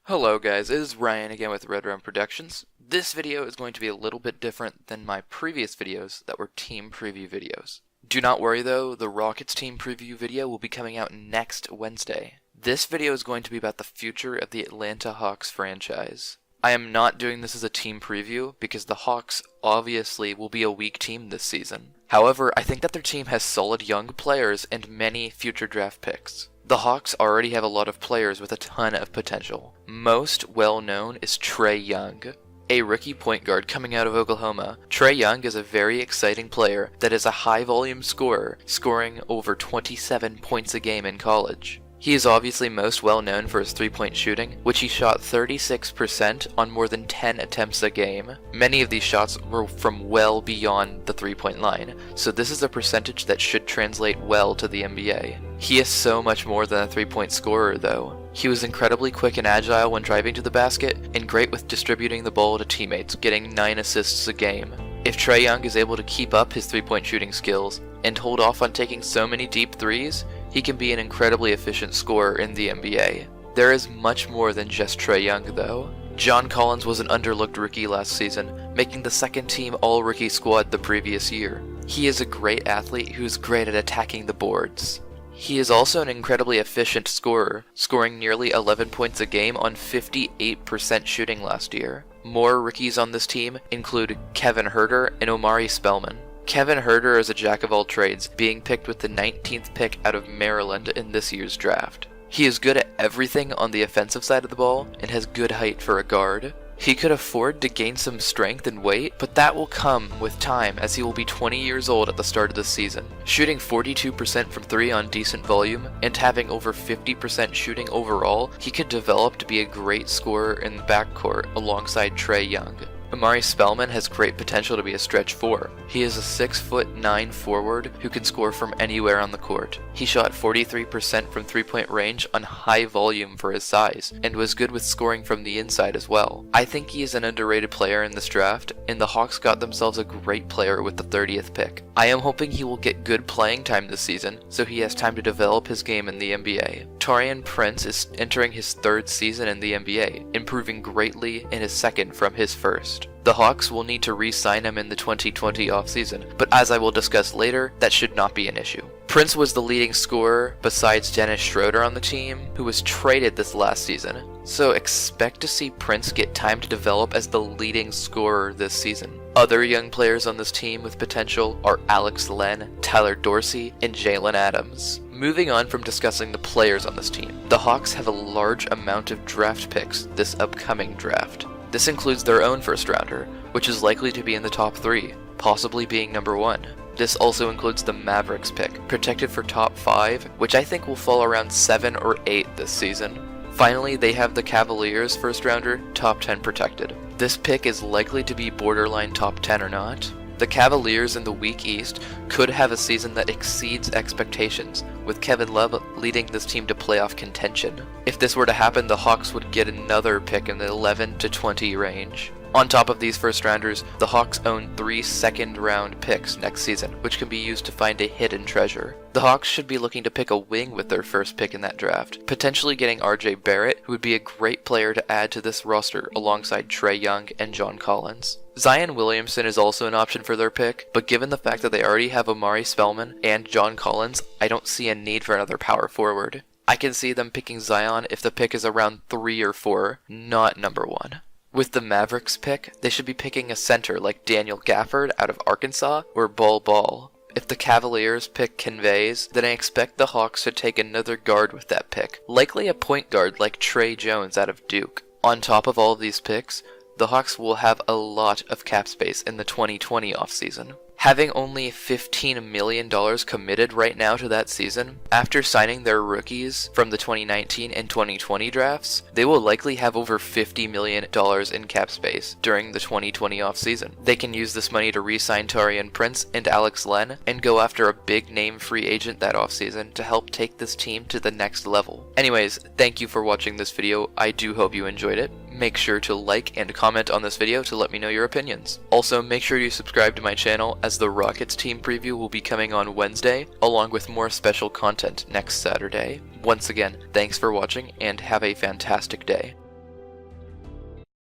Hello guys, it is Ryan again with Red Rum Productions. This video is going to be a little bit different than my previous videos that were team preview videos. Do not worry though, the Rockets team preview video will be coming out next Wednesday. This video is going to be about the future of the Atlanta Hawks franchise. I am not doing this as a team preview because the Hawks obviously will be a weak team this season. However, I think that their team has solid young players and many future draft picks. The Hawks already have a lot of players with a ton of potential. Most well known is Trae Young, a rookie point guard coming out of Oklahoma. Trae Young is a very exciting player that is a high volume scorer, scoring over 27 points a game in college. He is obviously most well known for his three-point shooting, which he shot 36% on more than 10 attempts a game. Many of these shots were from well beyond the three-point line, so this is a percentage that should translate well to the NBA. He is so much more than a three-point scorer though. He was incredibly quick and agile when driving to the basket, and great with distributing the ball to teammates, getting 9 assists a game. If Trae Young is able to keep up his three-point shooting skills, and hold off on taking so many deep threes, he can be an incredibly efficient scorer in the NBA. There is much more than just Trae Young though. John Collins was an underlooked rookie last season, making the second team all-rookie squad the previous year. He is a great athlete who is great at attacking the boards. He is also an incredibly efficient scorer, scoring nearly 11 points a game on 58% shooting last year. More rookies on this team include Kevin Huerter and Omari Spellman. Kevin Huerter is a jack of all trades, being picked with the 19th pick out of Maryland in this year's draft. He is good at everything on the offensive side of the ball and has good height for a guard. He could afford to gain some strength and weight, but that will come with time as he will be 20 years old at the start of the season. Shooting 42% from 3 on decent volume and having over 50% shooting overall, he could develop to be a great scorer in the backcourt alongside Trae Young. Omari Spellman has great potential to be a stretch 4. He is a 6'9" forward who can score from anywhere on the court. He shot 43% from three-point range on high volume for his size, and was good with scoring from the inside as well. I think he is an underrated player in this draft, and the Hawks got themselves a great player with the 30th pick. I am hoping he will get good playing time this season, so he has time to develop his game in the NBA. Taurean Prince is entering his 3rd season in the NBA, improving greatly in his 2nd from his 1st. The Hawks will need to re-sign him in the 2020 offseason, but as I will discuss later, that should not be an issue. Prince was the leading scorer besides Dennis Schroeder on the team, who was traded this last season, so expect to see Prince get time to develop as the leading scorer this season. Other young players on this team with potential are Alex Len, Tyler Dorsey, and Jalen Adams. Moving on from discussing the players on this team, the Hawks have a large amount of draft picks this upcoming draft. This includes their own first rounder, which is likely to be in the top 3, possibly being number 1. This also includes the Mavericks pick, protected for top 5, which I think will fall around 7 or 8 this season. Finally, they have the Cavaliers first rounder, top 10 protected. This pick is likely to be borderline top 10 or not. The Cavaliers in the weak East could have a season that exceeds expectations, with Kevin Love leading this team to playoff contention. If this were to happen, the Hawks would get another pick in the 11 to 20 range. On top of these first rounders, the Hawks own 3 second-round picks next season, which can be used to find a hidden treasure. The Hawks should be looking to pick a wing with their first pick in that draft, potentially getting RJ Barrett, who would be a great player to add to this roster alongside Trae Young and John Collins. Zion Williamson is also an option for their pick, but given the fact that they already have Omari Spellman and John Collins, I don't see a need for another power forward. I can see them picking Zion if the pick is around 3 or 4, not number 1. With the Mavericks pick, they should be picking a center like Daniel Gafford out of Arkansas or Bol Bol. If the Cavaliers pick conveys, then I expect the Hawks to take another guard with that pick, likely a point guard like Tre Jones out of Duke. On top of all of these picks, the Hawks will have a lot of cap space in the 2020 offseason. Having only $15 million committed right now to that season, after signing their rookies from the 2019 and 2020 drafts, they will likely have over $50 million in cap space during the 2020 offseason. They can use this money to re-sign Taurean Prince and Alex Len, and go after a big-name free agent that offseason to help take this team to the next level. Anyways, thank you for watching this video. I do hope you enjoyed it. Make sure to like and comment on this video to let me know your opinions. Also, make sure you subscribe to my channel as the Rockets team preview will be coming on Wednesday, along with more special content next Saturday. Once again, thanks for watching and have a fantastic day.